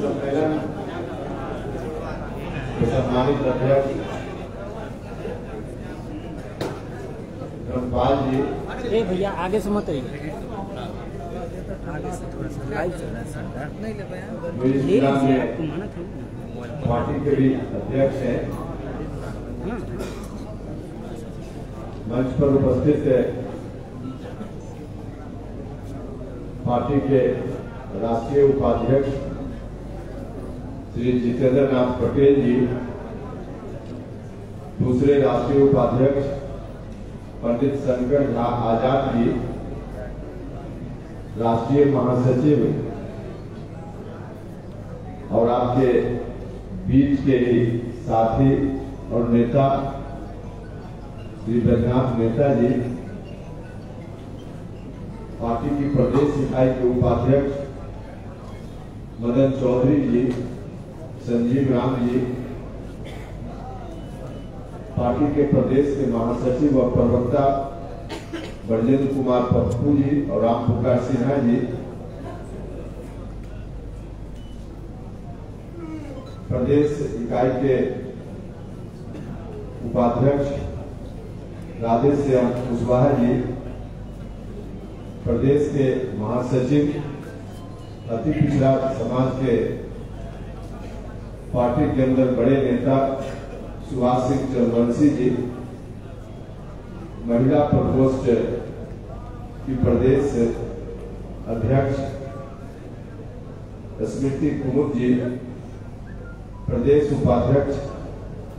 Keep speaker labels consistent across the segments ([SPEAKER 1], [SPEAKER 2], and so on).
[SPEAKER 1] सम्मेलन सम्मानित अध्यक्ष धर्मपाल जी।
[SPEAKER 2] भैया आगे से मत रहिए,
[SPEAKER 1] पार्टी के भी अध्यक्ष हैं, मंच पर उपस्थित है पार्टी के राष्ट्रीय उपाध्यक्ष श्री जितेंद्र नाथ पटेल जी, दूसरे राष्ट्रीय उपाध्यक्ष पंडित शंकर झा आजाद जी, राष्ट्रीय महासचिव और आपके बीच के ही साथी और नेता श्री बैजनाथ मेहता जी, पार्टी की प्रदेश इकाई के उपाध्यक्ष मदन चौधरी जी, संजीव राम जी, पार्टी के प्रदेश के महासचिव और प्रवक्ता ब्रजेंद्र कुमार पप्पू जी और राम पुकार सिन्हा जी, प्रदेश इकाई के उपाध्यक्ष राधेश्याम कुशवाहा जी, प्रदेश के महासचिव अति पिछड़ा समाज के पार्टी के अंदर बड़े नेता सुभाष सिंह चंद्रवंशी जी, महिला प्रकोष्ठ की प्रदेश अध्यक्ष स्मृति कुमुद जी, प्रदेश उपाध्यक्ष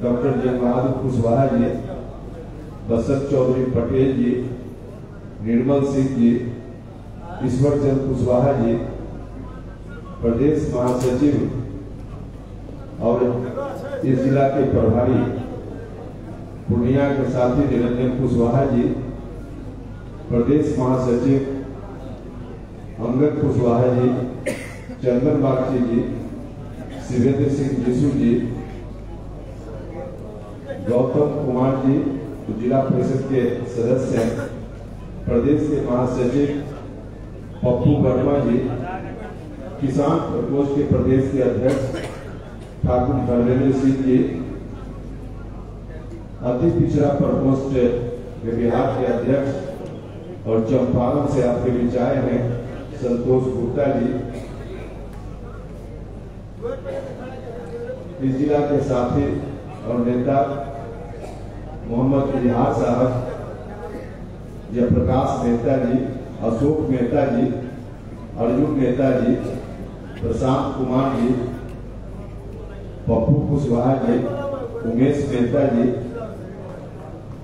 [SPEAKER 1] डॉक्टर जंग बहादुर कुशवाहा जी, बसंत चौधरी पटेल जी, निर्मल सिंह जी, ईश्वर चंद कुशवाहा जी, प्रदेश महासचिव और इस जिला के प्रभारी पूर्णिया के साथी निरंजन कुशवाहा जी, प्रदेश महासचिव अंगद कुशवाहा जी, चंदन बागची जी, शिवेंद्र सिंह जीसू जी, गौतम कुमार जी जिला परिषद के सदस्य हैं, प्रदेश के महासचिव पप्पू वर्मा जी, किसान प्रकोष्ठ के प्रदेश के अध्यक्ष ठाकुर धर्मेंद्र सिंह जी, अति पिछड़ा प्रकोष्ठ के बिहार के अध्यक्ष और चंपारण से आपके बीच आए हैं संतोष गुप्ता जी, इस जिला के साथी और नेता मोहम्मद इजहार साहब, जयप्रकाश मेहता जी, अशोक मेहता जी, अर्जुन मेहता जी, प्रशांत कुमार जी, पप्पू कुशवाहा जी, उमेश मेहता जी,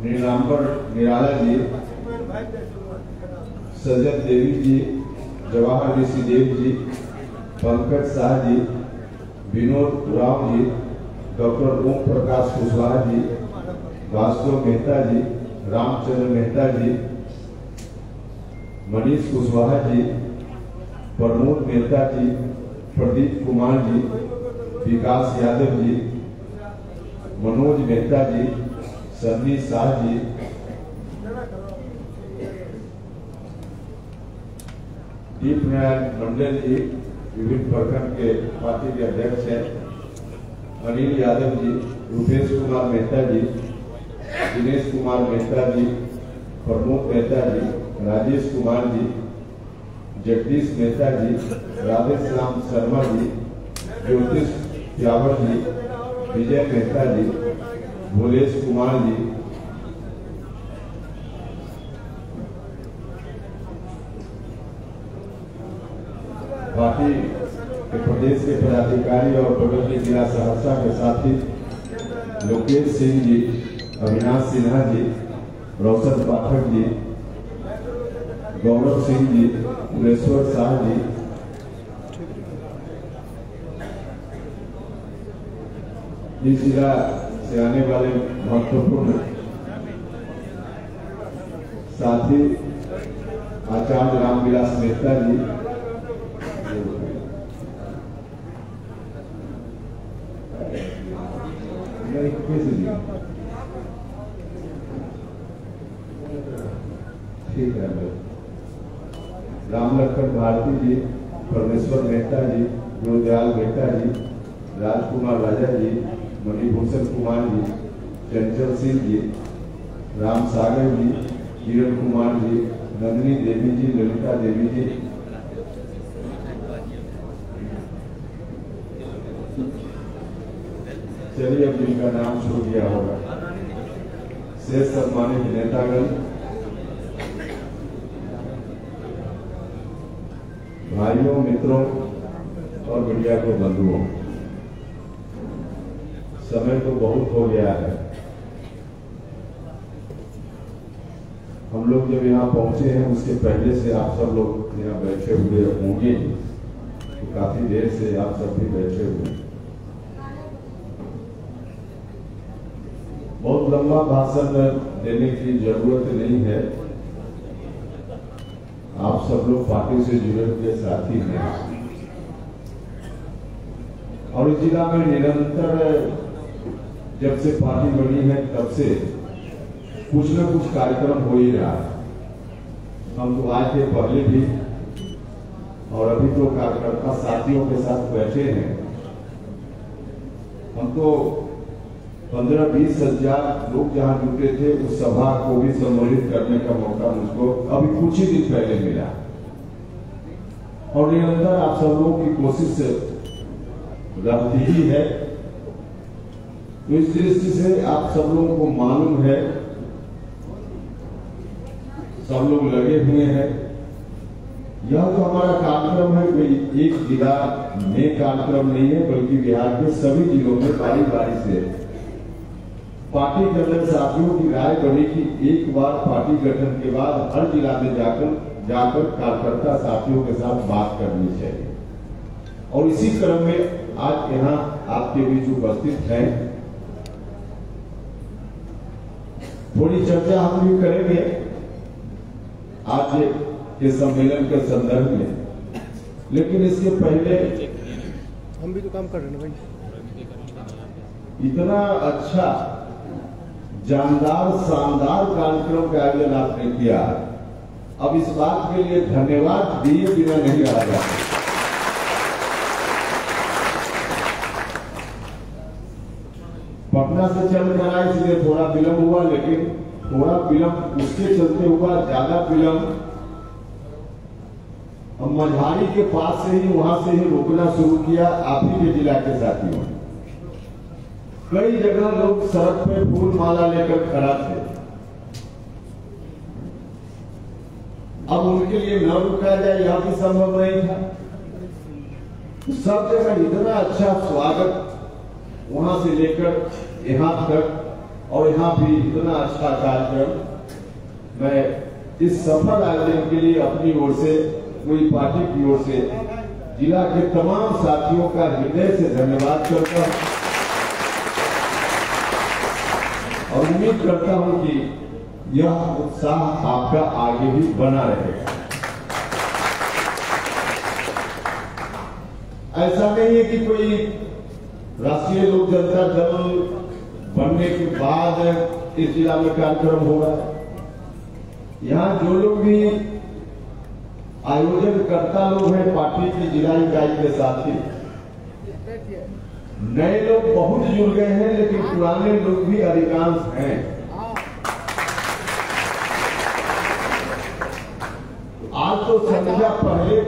[SPEAKER 1] नीलांबर निराला जी, सजत देवी जी, जवाहर ऋषि देव जी, पंकज शाह जी, विनोद राव जी, डॉक्टर ओम प्रकाश कुशवाहा जी, वास्तव मेहता जी, रामचंद्र मेहता जी, मनीष कुशवाहा जी, प्रमोद मेहता जी, प्रदीप कुमार जी, विकास यादव जी, मनोज मेहता जी, सन्नी शाह जी, दीप नारायण मंडल जी विभिन्न प्रखंड के पार्टी के अध्यक्ष हैं, अनिल यादव जी, रुपेश कुमार मेहता जी, दिनेश कुमार मेहता जी, प्रमोद मेहता जी, राजेश कुमार जी, जगदीश मेहता जी, राधेश्याम शर्मा जी, ज्योतिष यावर जी, विजय मेहता जी, भोलेश कुमार जी, पार्टी के प्रदेश के पदाधिकारी और बगल के जिला सहरसा के साथी लोकेश सिंह जी, अविनाश सिन्हा जी, रोशन पाठक जी, गौरव सिंह जी, उमेश्वर शाह जी, इस जिला से आने वाले महत्वपूर्ण साथी आचार्य रामविलास मेहता जी, ठीक है। राम लखन भारती जी, परमेश्वर मेहता जी, गुरुदयाल मेहता जी, राजकुमार राजा जी, मणिभूषण कुमार जी, चंचल सिंह जी, राम सागर जी, किरण कुमार जी, नंदिनी देवी जी, ललिता देवी जी, चलिए अब जिनका नाम शुरू किया होगा, से सम्मानित नेतागण, भाइयों, मित्रों और मीडिया के बंधुओं, समय तो बहुत हो गया है। हम लोग जब यहाँ पहुंचे हैं उसके पहले से आप सब लोग यहाँ बैठे हुए होंगे, तो काफी देर से आप सब भी बैठे हुए। बहुत लंबा भाषण देने की जरूरत नहीं है। आप सब लोग पार्टी से जुड़े हुए साथी हैं और इस जिला में निरंतर जब से पार्टी बनी है तब से कुछ न कुछ कार्यक्रम हो ही रहा है। हम तो आए थे पहले भी और अभी तो कार्यकर्ता साथियों के साथ बैठे हैं। हम तो 15-20 हजार लोग जहां जुटे थे उस सभा को भी संबोधित करने का मौका मुझको अभी कुछ ही दिन पहले मिला और निरंतर आप सब लोगों की कोशिश रहती ही है। तो इस दृष्टि से आप सब लोगों को मालूम है, सब लोग लगे हुए हैं। यह तो हमारा कार्यक्रम है, कोई एक जिला में कार्यक्रम नहीं है, बल्कि बिहार के सभी जिलों में बारी बारी से पार्टी के अंदर साथियों की राय बनी कि एक बार पार्टी गठन के बाद हर जिला में जाकर कार्यकर्ता साथियों के साथ बात करनी चाहिए। और इसी क्रम में आज यहाँ आपके बीच उपस्थित हैं। थोड़ी चर्चा हम भी करेंगे आज के सम्मेलन के संदर्भ में, लेकिन इसके पहले
[SPEAKER 3] हम भी तो काम कर रहे हैं भाई।
[SPEAKER 1] इतना अच्छा जानदार शानदार कार्यक्रम का आयोजन आपने किया, अब इस बात के लिए धन्यवाद दिए बिना नहीं रहा जाता। पटना से चल कर आए इसलिए थोड़ा विलंब हुआ, लेकिन थोड़ा विलंब उसके चलते हुआ, ज्यादा विलंब हम मझारी के पास से ही वहां से ही रोकना शुरू किया। आप ही के जिला के साथियों, कई जगह लोग सड़क पे फूल माला लेकर खड़ा थे। अब उनके लिए न रुका जाए यह भी संभव नहीं था। सब जगह इतना अच्छा स्वागत वहां से लेकर यहाँ तक, और यहाँ भी इतना अच्छा कार्यक्रम। मैं इस सफल आयोजन के लिए अपनी ओर से, पूरी पार्टी की ओर से जिला के तमाम साथियों का हृदय से धन्यवाद करता हूं और उम्मीद करता हूं कि यह उत्साह आपका आगे भी बना रहेगा। ऐसा नहीं है कि कोई राष्ट्रीय लोक जनता दल बनने के बाद इस जिला में कार्यक्रम होगा। यहाँ जो लोग भी आयोजन करता लोग हैं पार्टी की जिला इकाई के साथी, नए लोग बहुत जुड़ गए हैं, लेकिन पुराने लोग भी अधिकांश हैं। आज तो संख्या पहले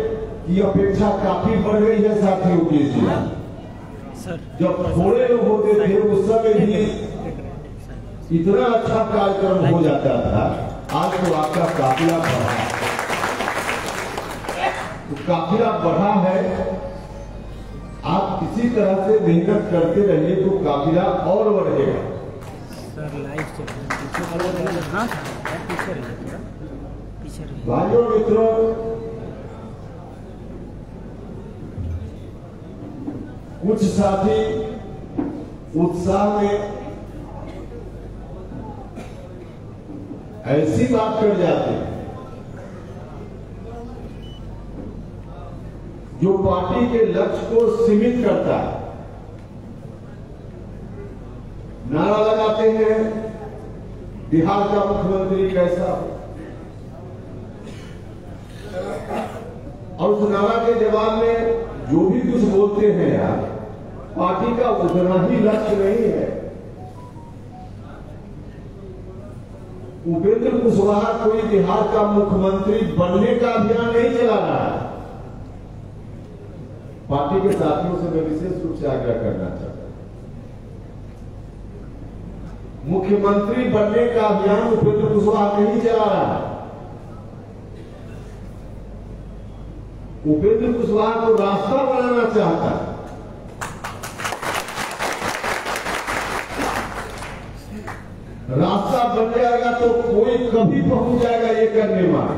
[SPEAKER 1] की अपेक्षा काफी बढ़ गई है साथियों की जिला। जब थोड़े लोग होते थे उस समय भी इतना अच्छा कार्यक्रम हो जाता था। आज तो आपका काफिला बढ़ा, तो काफिला बढ़ा है। आप इसी तरह से मेहनत करते रहिए तो काफिला और बढ़ेगा।
[SPEAKER 2] सर लाइव
[SPEAKER 1] भाइयों, मित्रों, कुछ साथी उत्साह में ऐसी बात कर जाते हैं जो पार्टी के लक्ष्य को सीमित करता है। नारा लगाते हैं बिहार का मुख्यमंत्री कैसा हो, और उस नारा के जवाब में जो भी कुछ बोलते हैं यार, पार्टी का उतना ही लक्ष्य नहीं है। उपेंद्र कुशवाहा कोई बिहार का मुख्यमंत्री बनने का अभियान नहीं चला रहा है। पार्टी के साथियों से मैं विशेष रूप से आग्रह करना चाहता हूं, मुख्यमंत्री बनने का अभियान उपेंद्र कुशवाहा नहीं चला रहा है। उपेंद्र कुशवाहा को रास्ता बनाना चाहता है। रास्ता बन जाएगा तो कोई कभी पहुंच जाएगा ये करने वाला।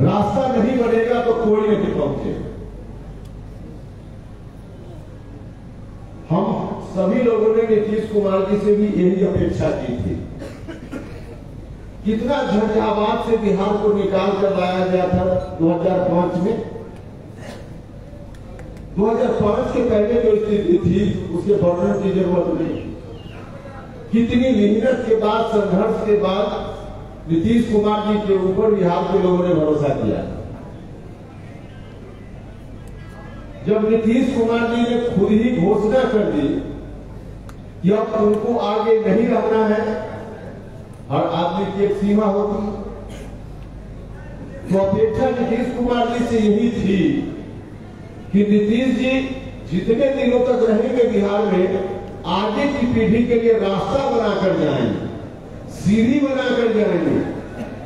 [SPEAKER 1] रास्ता नहीं बनेगा तो कोई नहीं पहुंचेगा। हम सभी लोगों ने नीतीश कुमार जी से भी यही अपेक्षा की थी। कितना झंझावात से बिहार को निकाल कर लाया गया था 2005 में। 2005 के पहले जो स्थिति थी उसके वर्णन की जरूरत नहीं। कितनी मेहनत के बाद, संघर्ष के बाद नीतीश कुमार जी के ऊपर बिहार के लोगों ने भरोसा किया। जब नीतीश कुमार जी ने खुद ही घोषणा कर दी कि अब उनको आगे नहीं रहना है, हर आदमी की एक सीमा होती, तो अपेक्षा नीतीश कुमार जी से यही थी कि नीतीश जी जितने दिनों तक रहेंगे बिहार में, आगे की पीढ़ी के लिए रास्ता बनाकर जाएंगे, सीढ़ी बनाकर जाएंगे।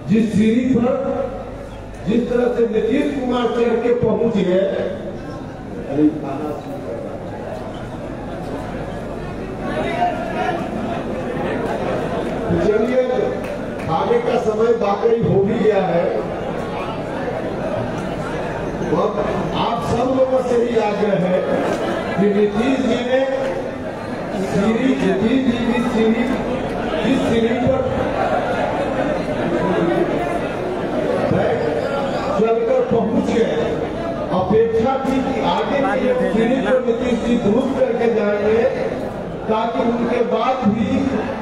[SPEAKER 1] जिस सीढ़ी पर जिस तरह से नीतीश कुमार चढ़ के पहुंच गए, चलिए आगे का समय वाकई हो भी गया है। आप सब लोगों से ही आग्रह है कि नीतीश जी ने जिस सीढ़ी पर चलकर पहुंच गए, अपेक्षा थी कि आगे की सीढ़ी पर नीतीश जी दुरुस्त करके जाएंगे ताकि उनके बाद भी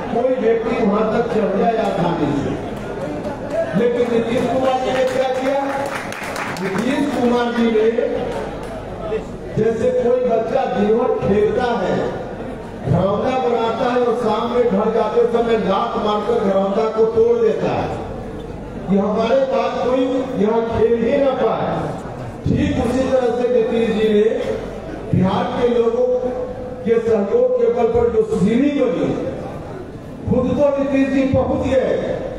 [SPEAKER 1] कोई व्यक्ति वहां तक चढ़ जाए आसानी से। लेकिन नीतीश कुमार जी ने क्या किया? नीतीश कुमार जी ने जैसे कोई बच्चा दिन भर खेलता है, घरौंदा बनाता है और शाम में घर जाते समय लात मारकर घरौंदा को तोड़ देता है कि हमारे पास कोई यहाँ खेल ही ना पाए। ठीक उसी तरह से नीतीश जी ने बिहार के लोगों के सहयोग के बल पर जो सीढ़ी बनी, खुद तो नीतीश जी पहुंच गए,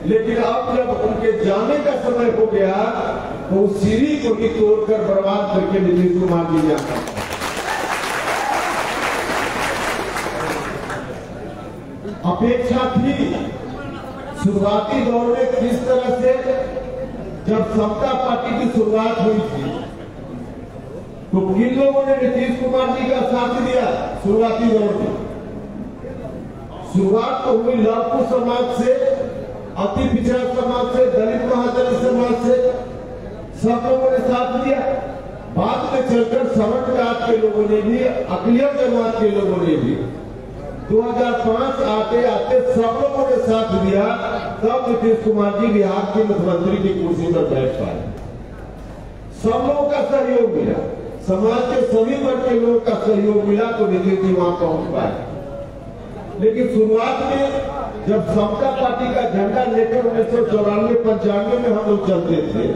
[SPEAKER 1] लेकिन अब जब उनके जाने का समय हो गया तो उस सीढ़ी को भी तोड़कर बर्बाद करके नीतीश कुमार जी जाना। अपेक्षा थी शुरुआती दौर में किस तरह से जब समता पार्टी की शुरुआत हुई थी तो किन लोगों ने नीतीश कुमार जी का साथ दिया? शुरुआती दौर में शुरुआत तो हुई लवकुश समाज से, अति पिछड़ा समाज से, दलित महादलित समाज से, सब लोगों ने साथ दिया। बाद में चलकर सवर्ण जात के लोगों ने भी, अकलियत जमात के लोगों ने भी 2005 आते आते सब लोगों ने साथ दिया, तब नीतीश कुमार जी बिहार के मुख्यमंत्री की कुर्सी पर बैठ पाए। सब लोगों का सहयोग मिला, समाज के सभी वर्ग के लोगों का सहयोग मिला तो नीतीश जी वहां पहुंच पाए। लेकिन शुरुआत में जब समता पार्टी का झंडा लेकर 1994-95 में हम लोग चलते थे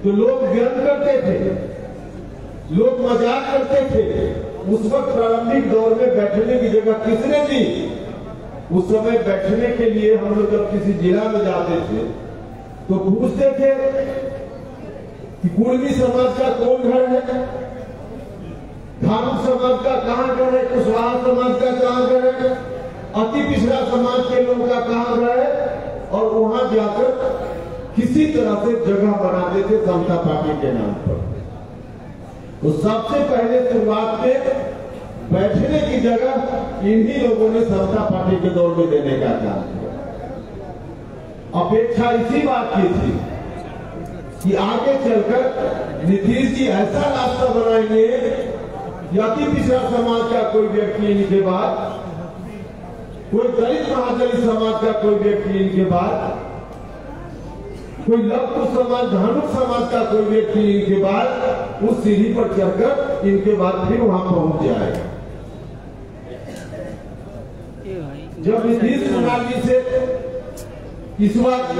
[SPEAKER 1] तो लोग व्यंग करते थे, लोग मजाक करते थे। उस वक्त प्रारंभिक दौर में बैठने की जगह किसने दी? उस समय बैठने के लिए हम लोग जब किसी जिला में जाते थे तो पूछते थे कि कुर्मी समाज का कौन घर है, धारुक समाज का कहाँ घर है, कुशवाहा समाज का कहाँ घर है, अति पिछड़ा समाज के लोगों का कहाँ घर है, और वहां जाकर किसी तरह से जगह बनाते थे समता पार्टी के नाम पर। तो सबसे पहले शुरुआत में बैठने की जगह इन्हीं लोगों ने समता पार्टी के दौर में देने का काम किया। अपेक्षा इसी बात की थी कि आगे चलकर नीतीश जी ऐसा रास्ता बनाएंगे कि अति पिछड़ा समाज का कोई व्यक्ति इनके बाद, कोई दलित महादलित समाज का कोई व्यक्ति इनके बाद
[SPEAKER 4] कोई लघु समाज धानुक समाज का कोई व्यक्ति इनके बाद उस सीढ़ी पर चढ़कर इनके बाद फिर वहां पहुंच जाएगा। जब नीतीश कुमार जी से इस बात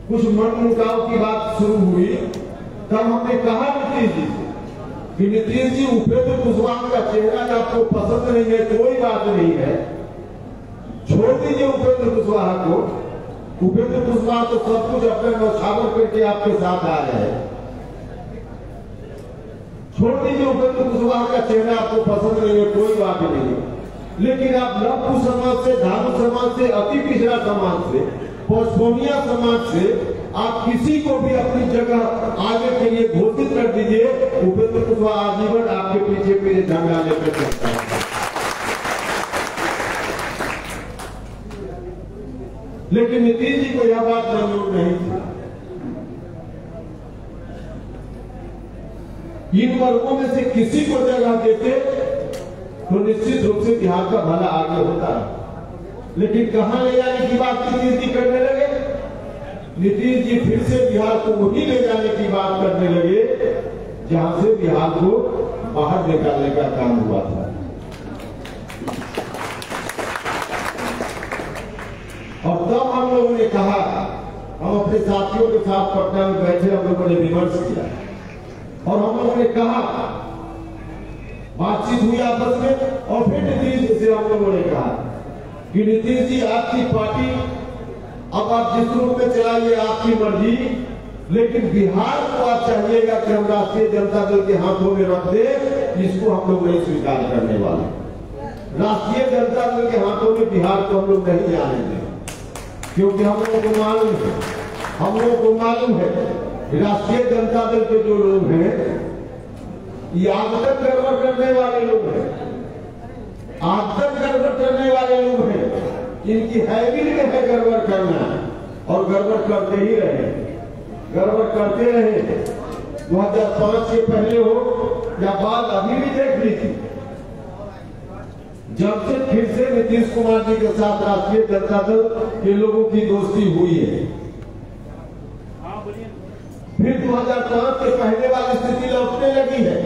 [SPEAKER 4] कुछ मनमुटाव की बात शुरू हुई, तब हमने कहा नीतीश जी से कि नीतीश जी उपेंद्र कुशवाहा का चेहरा आपको पसंद नहीं है, कोई बात नहीं है, छोड़ दीजिए उपेंद्र कुशवाहा को। उपेंद्र कुशवाहा तो सब कुछ अपने नौछावर करके आपके साथ आ रहे हैं, छोड़ दीजिए उपेंद्र कुशवाहा का चेहरा आपको पसंद नहीं है, कोई बात नहीं है। लेकिन आप लघु समाज से, धानु समाज से, अति पिछड़ा समाज से, पशुनिया समाज से आप किसी को भी अपनी जगह आगे के लिए घोषित कर दीजिए, उपेंद्र कुशवाहा आजीवन आपके पीछे पीछे झंडा लेकर चलता है। लेकिन नीतीश जी को यह बात मंजूर नहीं थी। इन वर्गों में से किसी को जगह देते तो निश्चित रूप से बिहार का भला आगे होता है। लेकिन कहां ले जाने की बात नीतीश जी करने लगे? नीतीश जी फिर से बिहार को वही ले जाने की बात करने लगे जहां से बिहार को बाहर निकालने का काम हुआ था। और तब हम लोगों ने कहा, हम अपने साथियों के साथ पटना में बैठे, हम लोगों ने विमर्श किया और हम लोगों ने कहा, बातचीत हुई आपस में, और फिर नीतीश जी से हम लोगों ने कहा कि नीतीश जी आपकी पार्टी अब आप जिस रूप में चलाइए आपकी मर्जी, लेकिन बिहार को आप चाहिएगा कि हम राष्ट्रीय जनता दल के हाथों में रख दे, इसको हम लोग नहीं स्वीकार करने वाले। राष्ट्रीय जनता दल के हाथों में बिहार को हम लोग नहीं जाने देंगे, क्योंकि हम लोगों को मालूम है राष्ट्रीय जनता दल के जो लोग हैं ये आदत गड़बड़ करने वाले लोग हैं, आदत गड़बड़ करने वाले लोग हैं। इनकी हैबिट में है गड़बड़ करना, और गड़बड़ करते ही रहे, गड़बड़ करते रहे। 2005 से पहले हो या बाद, अभी भी देख लीजिए, जब से फिर से नीतीश कुमार जी के साथ राष्ट्रीय जनता दल के लोगों की दोस्ती हुई है, फिर 2005 के पहले वाली स्थिति लौटने लगी है।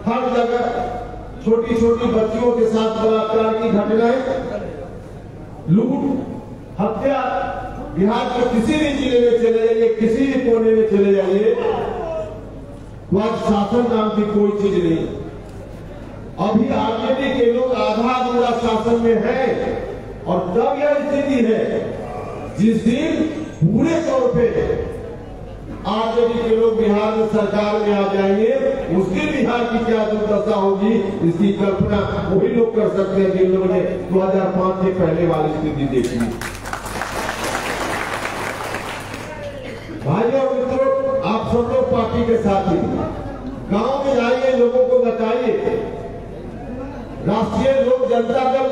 [SPEAKER 4] हर जगह छोटी छोटी बच्चियों के साथ बलात्कार की घटनाएं, लूट, हत्या, बिहार के किसी भी जिले में चले जाइए, किसी भी कोने में चले जाइए, तो आज शासन नाम की कोई चीज नहीं। अभी आरजेडी के लोग आधा अधूरा शासन में है, और तब यह स्थिति है जिस दिन पूरे तौर पे आरजेडी के लोग बिहार में सरकार में आ जाएंगे, उस दिन बिहार की क्या दुर्दशा होगी, इसकी कल्पना वही लोग कर सकते हैं जिन लोगों ने 2005 के पहले वाली स्थिति देखी। भाइयों और मित्रों, आप सब लोग पार्टी के साथी, गांव में जाइए, लोगों को बताइए, राष्ट्रीय लोक जनता दल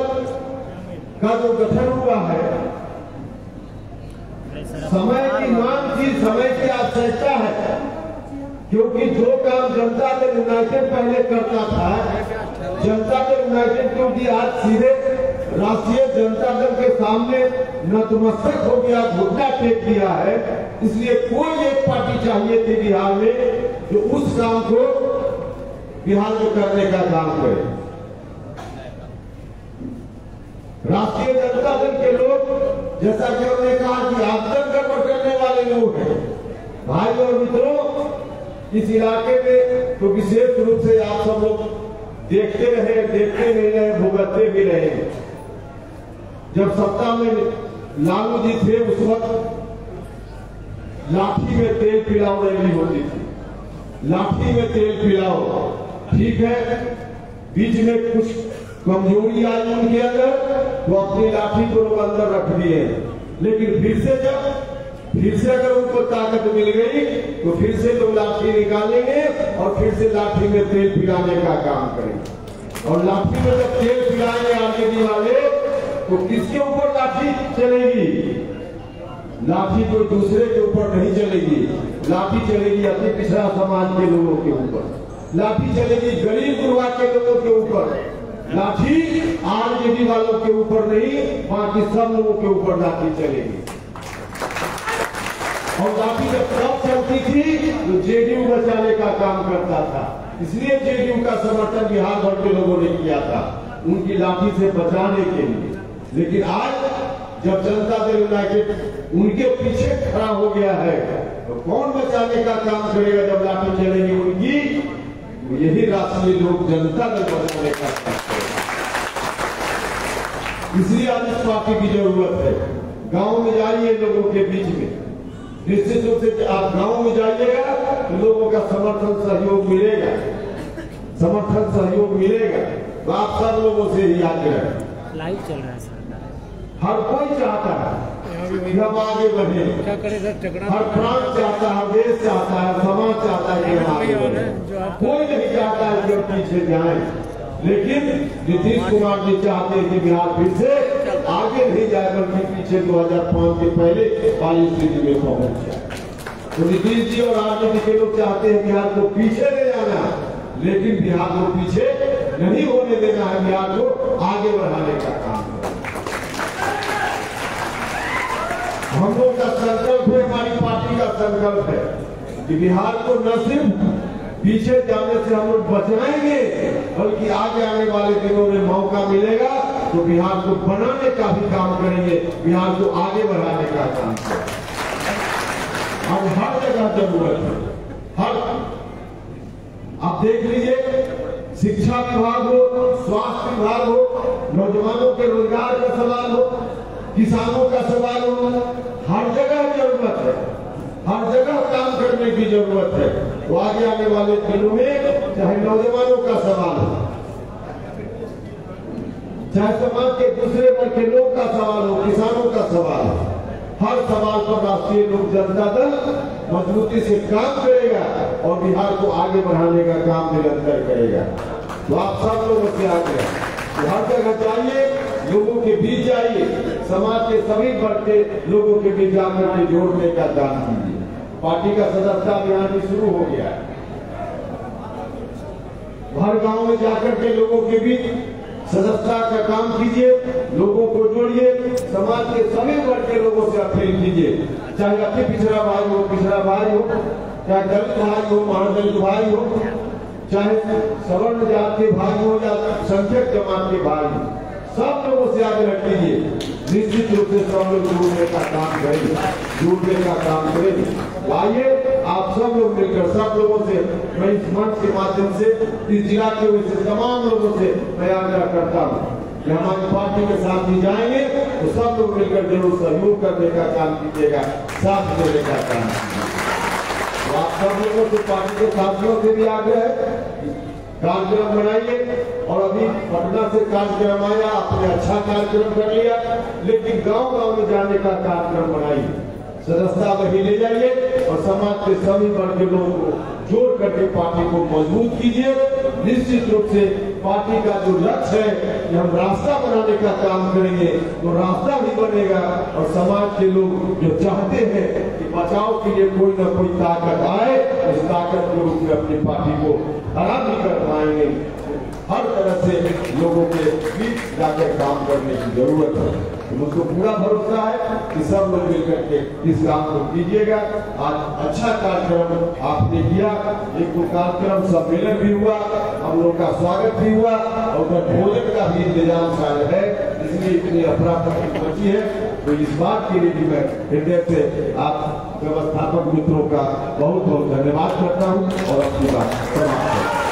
[SPEAKER 4] का जो गठन हुआ है, समय की मांग थी, समय की आवश्यकता है, क्योंकि जो काम जनता दल यूनाइटेड पहले करता था, जनता दल यूनाइटेड क्योंकि आज सीधे राष्ट्रीय जनता दल के सामने नतमस्तक हो गया, घुटना टेक दिया है, इसलिए कोई एक पार्टी चाहिए थी बिहार में जो उस काम को बिहार में करने का काम करे। राष्ट्रीय जनता दल के लोग, जैसा कि हमने कहा कि आदत गड़बड़ करने वाले लोग हैं। भाई और मित्रों, इस इलाके में तो विशेष रूप से आप सब लोग देखते रहे, देखते भी रहे, भुगतते भी रहे। जब सत्ता में लालू जी थे, उस वक्त लाठी में तेल पिलाओ रैली होती थी, लाठी में तेल पिलाओ, ठीक है। बीच में कुछ कमजोरी आई उनके अंदर, तो अपनी लाठी को लोग अंदर रख दिए, लेकिन फिर से अगर उनको ताकत मिल गई तो फिर से लोग लाठी निकालेंगे और फिर से लाठी में तेल पिलाने का काम करेंगे। और लाठी में जब तेल पिलाएंगे आरजेडी वाले, तो किसके ऊपर लाठी चलेगी? लाठी कोई दूसरे के ऊपर नहीं चलेगी, लाठी चलेगी अपने पिछड़ा समाज के लोगों के ऊपर, लाठी चलेगी गरीब गुरबा के लोगों के ऊपर, लाठी आरजेडी वालों के ऊपर नहीं, बाकी सब लोगों के ऊपर लाठी चलेगी। और लाठी जब तब चलती थी तो जेडीयू बचाने का काम करता था, इसलिए जेडीयू का समर्थन बिहार भर के लोगों ने किया था उनकी लाठी से बचाने के लिए। लेकिन आज जब जनता दल यूनाइटेड उनके पीछे खड़ा हो गया है तो कौन बचाने का काम करेगा जब लाठी चलेगी उनकी? यही राष्ट्रीय लोक जनता दल बचाने का काम करेगा। इसलिए आज इस पार्टी की जरूरत है। गांव में जाइए लोगों के बीच में, निश्चित रूप से आप गांव में जाइएगा तो लोगों का समर्थन सहयोग मिलेगा, समर्थन सहयोग मिलेगा। तो आप सब लोगों से ही आग्रह,
[SPEAKER 2] लाइव चल रहा है सर।
[SPEAKER 4] हर कोई चाहता है कि हम आगे बढ़े,
[SPEAKER 3] क्या करे सर, झगड़ा
[SPEAKER 4] हर प्रांत चाहता है, देश चाहता है, समाज चाहता है कि हम आगे बढ़े। कोई नहीं चाहता है कि हम पीछे जाएं। लेकिन नीतीश कुमार जी चाहते हैं कि बिहार फिर से आगे नहीं जाए बल्कि पीछे 2005 के पहले वाली स्थिति में पहुंच जाए। तो नीतीश जी और आरजेडी के लोग चाहते हैं बिहार को पीछे ले जाना, लेकिन बिहार को पीछे नहीं होने देना है, बिहार को आगे बढ़ाने का काम है। हम लोग का संकल्प है, हमारी पार्टी का संकल्प है कि बिहार को न सिर्फ पीछे जाने से हम लोग बचाएंगे बल्कि आगे आने वाले दिनों में मौका मिलेगा तो बिहार को बनाने का भी काम करेंगे, बिहार को आगे बढ़ाने का काम करेंगे। अब हर जगह जरूरत है, हर आप देख लीजिए, शिक्षा विभाग हो, स्वास्थ्य विभाग हो, नौजवानों के रोजगार का सवाल हो, किसानों का सवाल हो, हर जगह जरूरत है, हर जगह काम करने की जरूरत है। तो आगे आने वाले दिनों में चाहे नौजवानों का सवाल हो, चाहे समाज के दूसरे वर्ग के लोग का सवाल हो, किसानों का सवाल हो, हर सवाल पर राष्ट्रीय लोक जनता दल मजबूती से काम करेगा और बिहार को आगे बढ़ाने का काम निरंतर करेगा। तो आप सब लोगों से आगे हर जगह जाइए, लोगों के बीच जाइए, समाज के सभी वर्ग के लोगों के बीच जाकर के जोड़ने का काम कीजिए। पार्टी का सदस्यता अभियान भी शुरू हो गया है। हर गांव में जाकर के लोगों के बीच सदस्यता का काम कीजिए, लोगों को जोड़िए, समाज के सभी वर्ग के लोगों से अपील कीजिए, चाहे अति पिछड़ा भाई हो, पिछड़ा भाई हो, चाहे दलित भाई हो, महादलित भाई हो, चाहे सवर्ण जात के भाई हो या संख्यक जमात के भाई हो, सब लोगों से आग्रह कीजिए, निश्चित रूप से सब लोग जुड़ने का काम करेंगे, जुड़ने का काम करेंगे। आइए आप सब लोग मिलकर, सब लोगों से मैं इस मंच के माध्यम से इस जिला के वैसे तमाम लोगों से मैं आग्रह करता हूँ कि हमारी पार्टी के साथ ही जाएंगे तो सब लोग मिलकर जरूर सहयोग करने का काम कीजिएगा, साथ देने का काम कीजिएगा। तो आप सब लोगों से पार्टी के साथियों से भी आग्रह है, कार्यक्रम बनाइए। और अभी पटना से कार्यक्रम आया, आपने अच्छा कार्यक्रम कर लिया, लेकिन गांव-गांव में जाने का कार्यक्रम बनाइए, सदस्यता वही ले जाइए और समाज के सभी वर्ग के लोगों को जोड़ करके पार्टी को मजबूत कीजिए। निश्चित रूप से पार्टी का जो लक्ष्य है कि हम रास्ता बनाने का काम करेंगे, तो रास्ता भी बनेगा और समाज के लोग जो चाहते हैं कि बचाव के लिए कोई ना कोई ताकत आए, उस ताकत के रूप में अपनी पार्टी को खड़ा भी कर पाएंगे। हर तरह से लोगों के बीच जाकर काम करने की जरूरत है। तो मुझको पूरा भरोसा है कि सब लोग मिलकर के इस काम को कीजिएगा। आज अच्छा कार्यक्रम आपने किया, एक कार्यक्रम सम्मेलन भी हुआ, हम लोग का स्वागत भी हुआ और उधर भोजन का भी इंतजाम शायद है, इसलिए इतनी अफरा तफरी बची है। तो इस बात के लिए भी मैं हृदय से आप व्यवस्थापक मित्रों का बहुत बहुत धन्यवाद करता हूँ और अपनी बात समाप्त करता हूँ।